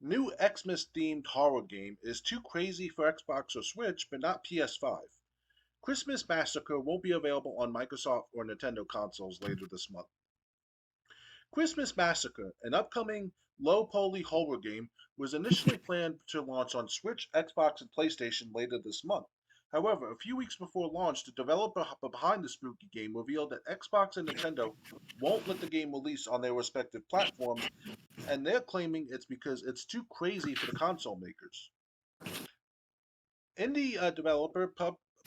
New Xmas themed horror game is too crazy for Xbox or Switch, but not PS5. Christmas Massacre won't be available on Microsoft or Nintendo consoles later this month. Christmas Massacre, an upcoming low poly horror game, was initially planned to launch on Switch, Xbox, and PlayStation later this month. However, a few weeks before launch, the developer behind the spooky game revealed that Xbox and Nintendo won't let the game release on their respective platforms, and they're claiming it's because it's too crazy for the console makers. Indie developer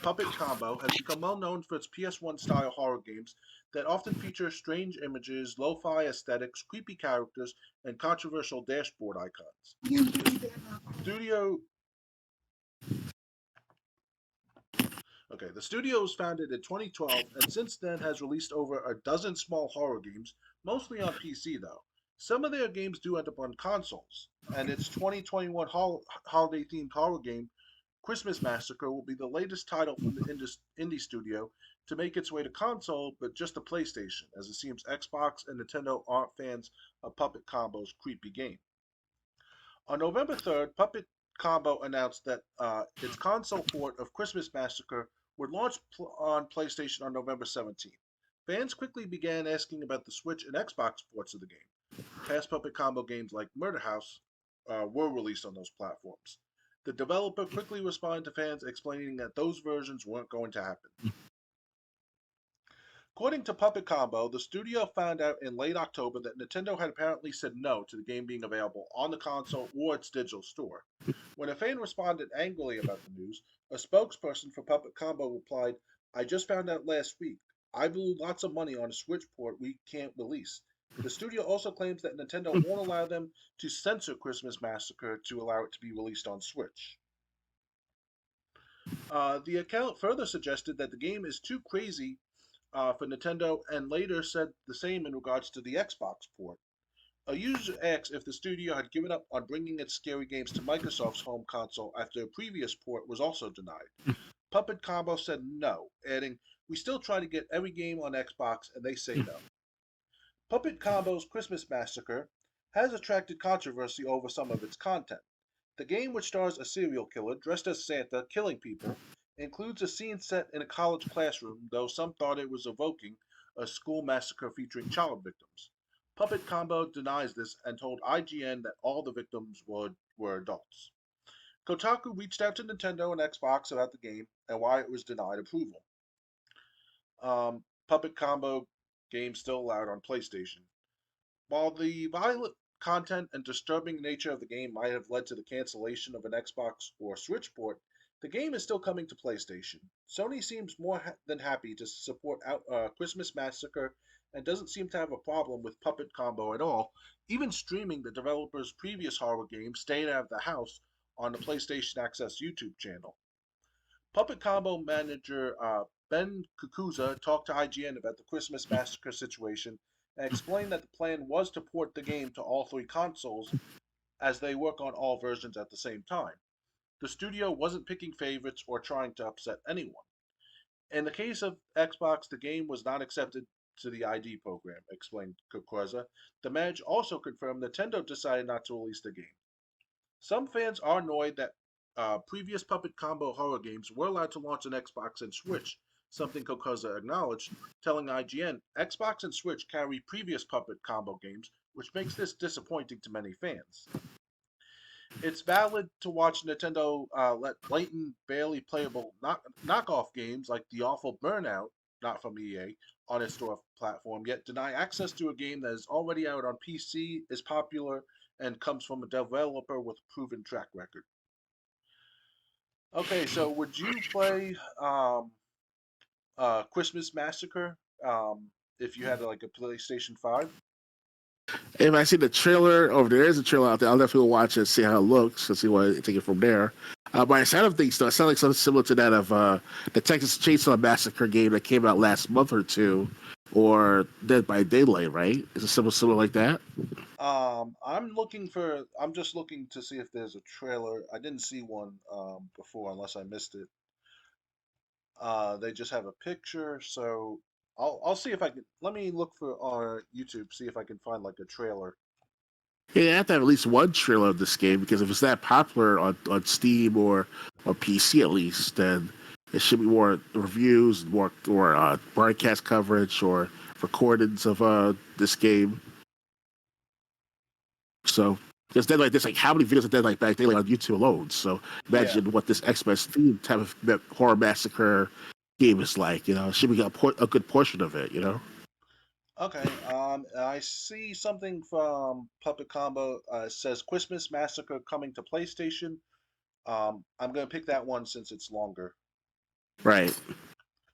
Puppet Combo has become well known for its PS1 style horror games that often feature strange images, lo fi aesthetics, creepy characters, and controversial dashboard icons. The studio the studio was founded in 2012 and since then has released over a dozen small horror games, mostly on PC though. Some of their games do end up on consoles, and its 2021 holiday themed horror game Christmas Massacre will be the latest title from the indie studio to make its way to console, but just to PlayStation, as it seems Xbox and Nintendo aren't fans of Puppet Combo's creepy game. On November 3rd, Puppet Combo announced that its console port of Christmas Massacre would launch on PlayStation on November 17th. Fans quickly began asking about the Switch and Xbox ports of the game. Past Puppet Combo games like Murder House were released on those platforms. The developer quickly responded to fans explaining that those versions weren't going to happen. According to Puppet Combo, the studio found out in late October that Nintendo had apparently said no to the game being available on the console or its digital store. When a fan responded angrily about the news, a spokesperson for Puppet Combo replied, I just found out last week. I blew lots of money on a Switch port we can't release. The studio also claims that Nintendo won't allow them to censor Christmas Massacre to allow it to be released on Switch. The account further suggested that the game is too crazy for Nintendo and later said the same in regards to the Xbox port. A user asked if the studio had given up on bringing its scary games to Microsoft's home console after a previous port was also denied. Puppet Combo said no, adding, we still try to get every game on Xbox and they say no. Puppet Combo's Christmas Massacre has attracted controversy over some of its content. The game, which stars a serial killer dressed as Santa killing people, includes a scene set in a college classroom, though some thought it was evoking a school massacre featuring child victims. Puppet Combo denies this and told IGN that all the victims were adults. Kotaku reached out to Nintendo and Xbox about the game and why it was denied approval. Puppet Combo game still allowed on PlayStation. While the violent content and disturbing nature of the game might have led to the cancellation of an Xbox or Switch port, the game is still coming to PlayStation. Sony seems more than happy to support Christmas Massacre and doesn't seem to have a problem with Puppet Combo at all, even streaming the developer's previous horror game, Staying Out of the House, on the PlayStation Access YouTube channel. Puppet Combo manager Ben Kukuza talked to IGN about the Christmas Massacre situation and explained that the plan was to port the game to all three consoles as they work on all versions at the same time. The studio wasn't picking favorites or trying to upset anyone. In the case of Xbox, the game was not accepted to the ID program, explained Kukuza. The manager also confirmed Nintendo decided not to release the game. Some fans are annoyed that previous Puppet Combo horror games were allowed to launch on Xbox and Switch, something Kokoza acknowledged, telling IGN Xbox and Switch carry previous Puppet Combo games, which makes this disappointing to many fans. It's valid to watch Nintendo let blatant, barely playable knockoff games like the awful Burnout, not from EA, on its store platform, yet deny access to a game that is already out on PC, is popular, and comes from a developer with a proven track record. Okay, so would you play Christmas Massacre if you had like a PlayStation 5? If I see the trailer, or if there is a trailer out there, I'll definitely watch it, see how it looks, and see what I take it from there. By the sound of things, though, it sounds like something similar to that of the Texas Chainsaw Massacre game that came out last month or two, or Dead by Daylight, right? Is it similar like that? I'm just looking to see if there's a trailer. I didn't see one before unless I missed it. They just have a picture, so I'll see if I can. Let me look for on YouTube, see if I can find like a trailer. Yeah, you have to have at least one trailer of this game because if it's that popular on Steam or PC at least, then it should be more reviews, more or broadcast coverage or recordings of this game. So because Dead like this, like how many videos of Dead like back daily on YouTube alone? So Yeah. imagine what this Xmas themed type of horror massacre game is like. It should be a good portion of it. Okay. I see something from Puppet Combo. Says Christmas Massacre coming to PlayStation. I'm gonna pick that one since it's longer. Right.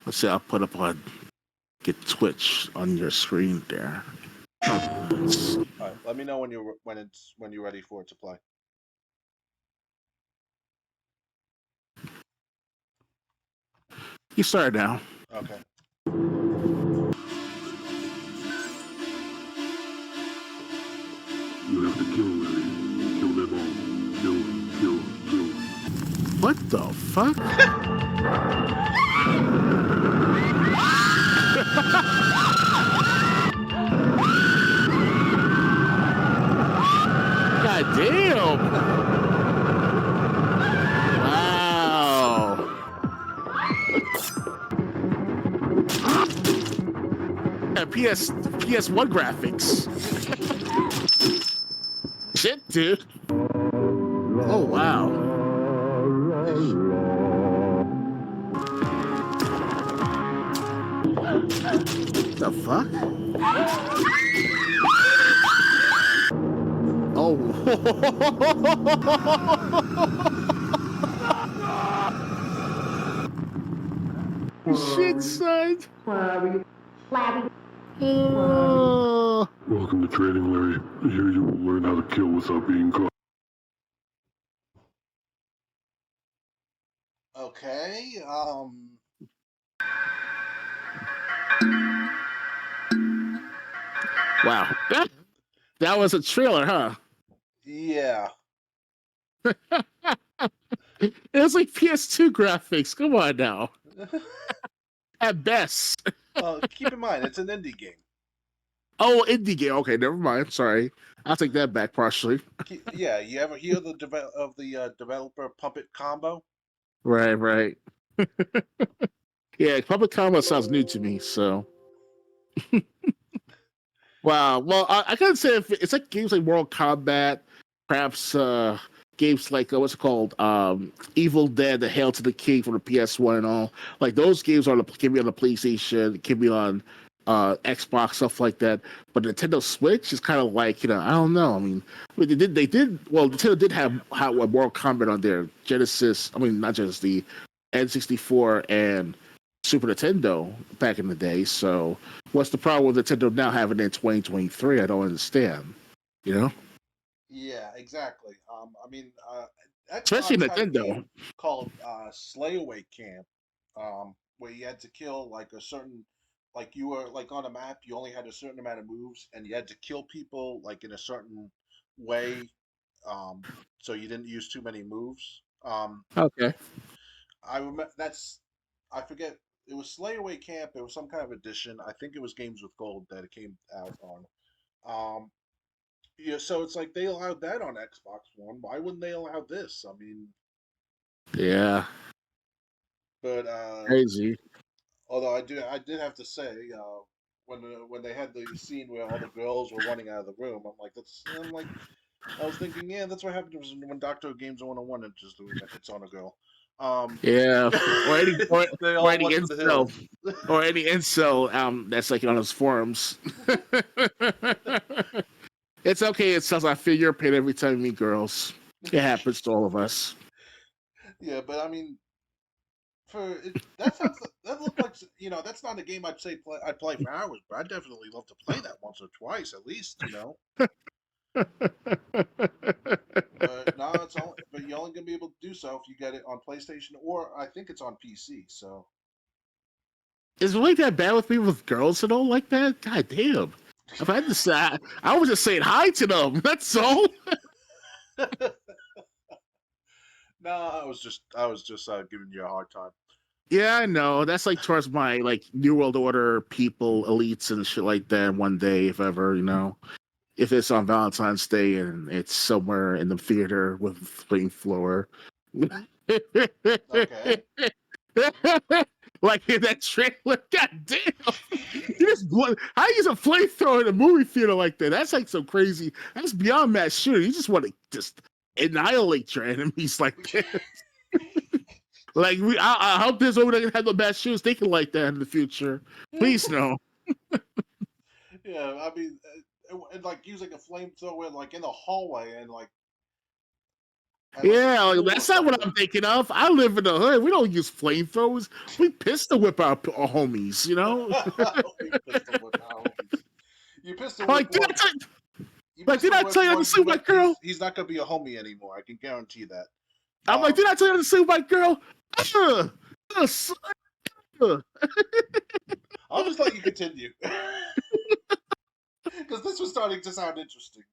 Let's see. I'll put up on get Twitch on your screen there. All right. Let me know when you're ready for it to play. You started now. Okay. You have to kill Larry. Kill them all. Kill. What the fuck? God damn! Wow! Yeah, PS1 graphics. Shit, dude. Oh wow. The fuck? Oh. Shit, son. Oh. Welcome to training, Larry. Here you will learn how to kill without being caught. Okay. Wow. That was a trailer, huh? Yeah. It was like PS2 graphics. Come on now. At best. Keep in mind it's an indie game. Oh, indie game. Okay, never mind. Sorry. I'll take that back partially. Yeah. You ever hear the developer Puppet Combo? Right. Yeah, public combo sounds new to me, so. Wow. Well, I gotta say, if it's like games like Mortal Kombat, perhaps games like what's it called, Evil Dead, The Hail to the King from the PS1 and all. Like those games can be on the PlayStation, can be on Xbox, stuff like that. But Nintendo Switch is kind of like I don't know. I mean, they did. Well, Nintendo did have Mortal Kombat on their Genesis. I mean, not just the N64 and Super Nintendo back in the day. So what's the problem with Nintendo now having it in 2023? I don't understand. Yeah, exactly. I mean, Especially Xbox had a Nintendo. game called Slayaway Camp, where you had to kill like a certain, like you were like on a map, you only had a certain amount of moves, and you had to kill people like in a certain way, um, so you didn't use too many moves. Okay. I remember I forget. It was Slayaway Camp. It was some kind of edition. I think it was Games with Gold that it came out on. Um, yeah, so it's like they allowed that on Xbox One. Why wouldn't they allow this? I mean, Yeah. but Crazy. although I did have to say, when they had the scene where all the girls were running out of the room, I was thinking, yeah, that's what happened when Doctor Games 101 enters the room. It's on a girl. Yeah. Or any or, They or all any went to the hills. incel. Or any incel that's like on his forums. It's okay, it sounds like I feel your pain every time you meet girls. It happens to all of us. Yeah, but I mean, that sounds that looked like that's not a game I'd play for hours, but I'd definitely love to play that once or twice at least. But no, but you're only gonna be able to do so if you get it on PlayStation or I think it's on PC. So Is it like that bad with people with girls that don't like that? God damn. If I had to say, I was just saying hi to them. That's all. no, I was just giving you a hard time. Yeah, I know. That's like towards my like New World Order people, elites and shit like that. One day, if ever. if it's on Valentine's Day and it's somewhere in the theater with flamethrower. Okay. Like in that trailer, goddamn! You just how you use a flamethrower in a movie theater like that? That's like some crazy. That's beyond mass shooting. You just want to just annihilate your enemies like that. Like I hope there's over there gonna have no mass shootings thinking like that in the future. Please no. Yeah, I mean, and like using a flamethrower like in the hallway and like at like a Yeah, like, school or that's not what something. I'm thinking of. I live in the hood. We don't use flamethrowers. We pistol whip our homies, you know? You pistol whip our homies. You pistol I'm whip like, did I one. tell, You like, did pistol I whip tell you not to one. sleep with my girl? He's not gonna be a homie anymore. I can guarantee that. I'm like, did I tell you not to sleep with my girl? Uh, uh, uh. I'll just let you continue because this was starting to sound interesting.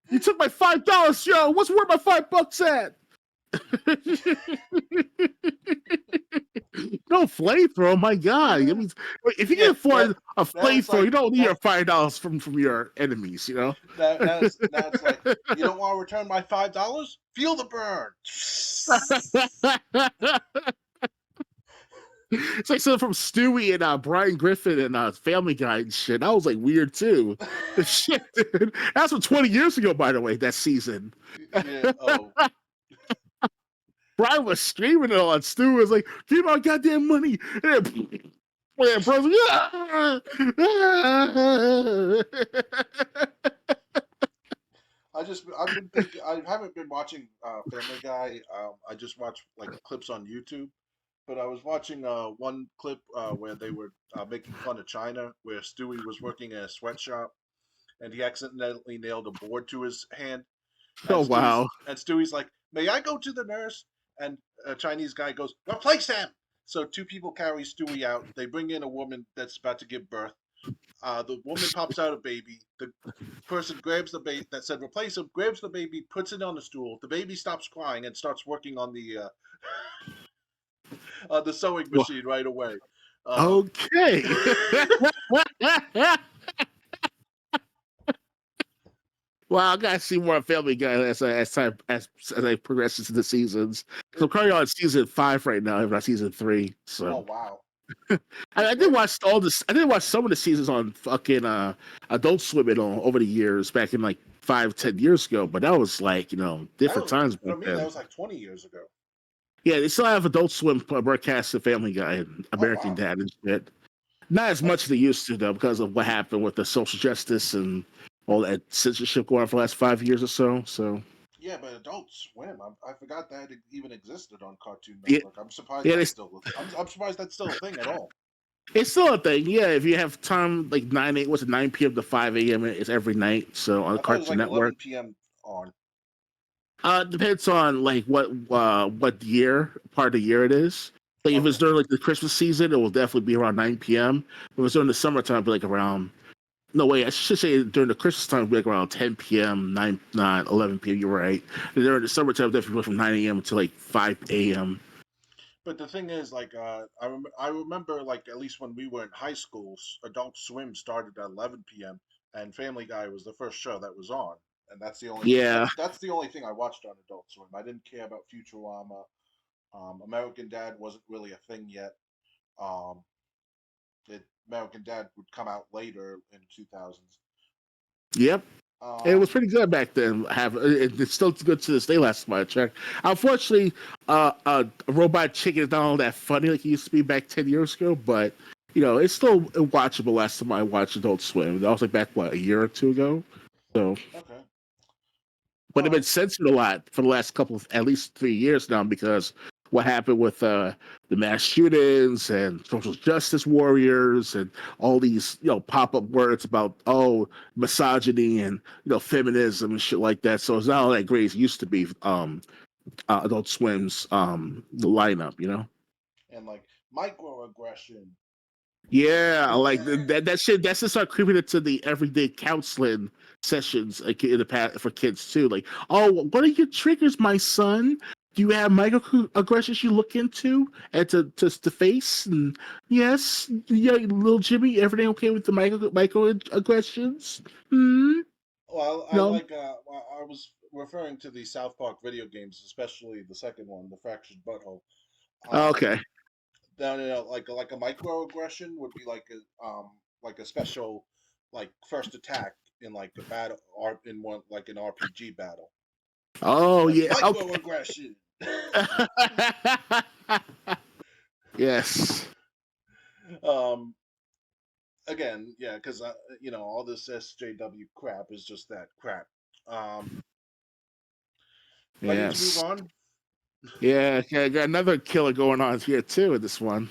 You took my $5, yo. What's worth my $5 at? No flamethrower, my God. I mean, if you Yeah, can afford a that's flamethrower, like you don't need your that's $5 from your enemies, you know? that's like you don't want to return my $5? Feel the burn. It's like something from Stewie and Brian Griffin and Family Guy and shit. That was like weird too. Shit, dude. That's from 20 years ago, by the way, that season. Yeah. Oh. Brian was screaming it on Stewie was like, give me my goddamn money. And then Brian's like, ah! I've been thinking I haven't been watching Family Guy. I just watch like clips on YouTube. But I was watching one clip where they were making fun of China, where Stewie was working in a sweatshop and he accidentally nailed a board to his hand. Oh, wow. And Stewie's like, "May I go to the nurse?" And a Chinese guy goes, "Replace him." So two people carry Stewie out. They bring in a woman that's about to give birth. The woman pops out a baby. The person grabs the baby that said replace him, grabs the baby, puts it on the stool. The baby stops crying and starts working on the sewing machine right away. Okay. Well, I gotta see more Family Guy as I progress into the seasons. So I'm currently on season 5 right now, if not season 3. Oh So wow! I did watch all this. I did watch some of the seasons on fucking Adult Swim over the years, back in like 5-10 years ago. But that was like different times For back me. That then. was like 20 years ago. Yeah, they still have Adult Swim broadcast of Family Guy and Oh American wow! Dad and shit. Not as much as they used to though, because of what happened with the social justice and all that censorship going on for the last 5 years or so. So Yeah, but Adult Swim. I forgot that it even existed on Cartoon yeah, Network. I'm surprised yeah, that's still. I'm surprised that's still a thing at all. it's still a thing. Yeah, if you have time, like 9 p.m. to 5 a.m. It's every night. So on I thought it was Cartoon like Network. 11 p.m. on. Depends on like what year part of the year it is. Like if it's Okay. during like the Christmas season, it will definitely be around 9 p.m. If it's during the summertime, it'll be like around. No way, I should say during the Christmas time, it'll be like around 10 p.m., 11 p.m. You're right. And during the summertime, definitely from 9 a.m. to like 5 a.m. But the thing is, like, I remember, like, at least when we were in high school, Adult Swim started at 11 p.m. and Family Guy was the first show that was on, and that's the only Yeah, that's the only thing I watched on Adult Swim. I didn't care about Futurama. American Dad wasn't really a thing yet. Um, American Dad would come out later in 2000s. yep. It was Um, pretty good back then. It's still good to this day. Last time I checked. Unfortunately, Robot Chicken is not all that funny like it used to be back 10 years ago. But it's still watchable. Last time I watched Adult Swim, that was like back a year or two ago. So, okay. but they've been Well, censored a lot for the last couple of at least 3 years now because what happened with the mass shootings and social justice warriors and all these pop up words about misogyny and feminism and shit like that. So it's not all that great as it used to be. Adult Swim's the lineup. and like microaggression. Yeah, like that shit. That's just start creeping into the everyday counseling sessions like, in the past for kids too. Like, oh, what are your triggers, my son? do you have microaggressions you look into and to face? And yes, yeah, little Jimmy, everything okay with the microaggressions? Hmm. Well, I No. like. I was referring to the South Park video games, especially the second one, the Fractured Butthole. Um, Okay. no, like a microaggression would be like a special like first attack in like a battle or in one like an RPG battle. Oh Like yeah. Okay. microaggression. Yes. um, again, yeah, because all this SJW crap is just that crap. Um, ready to move Yes. on? Yeah. Okay. I got another killer going on here too with this one.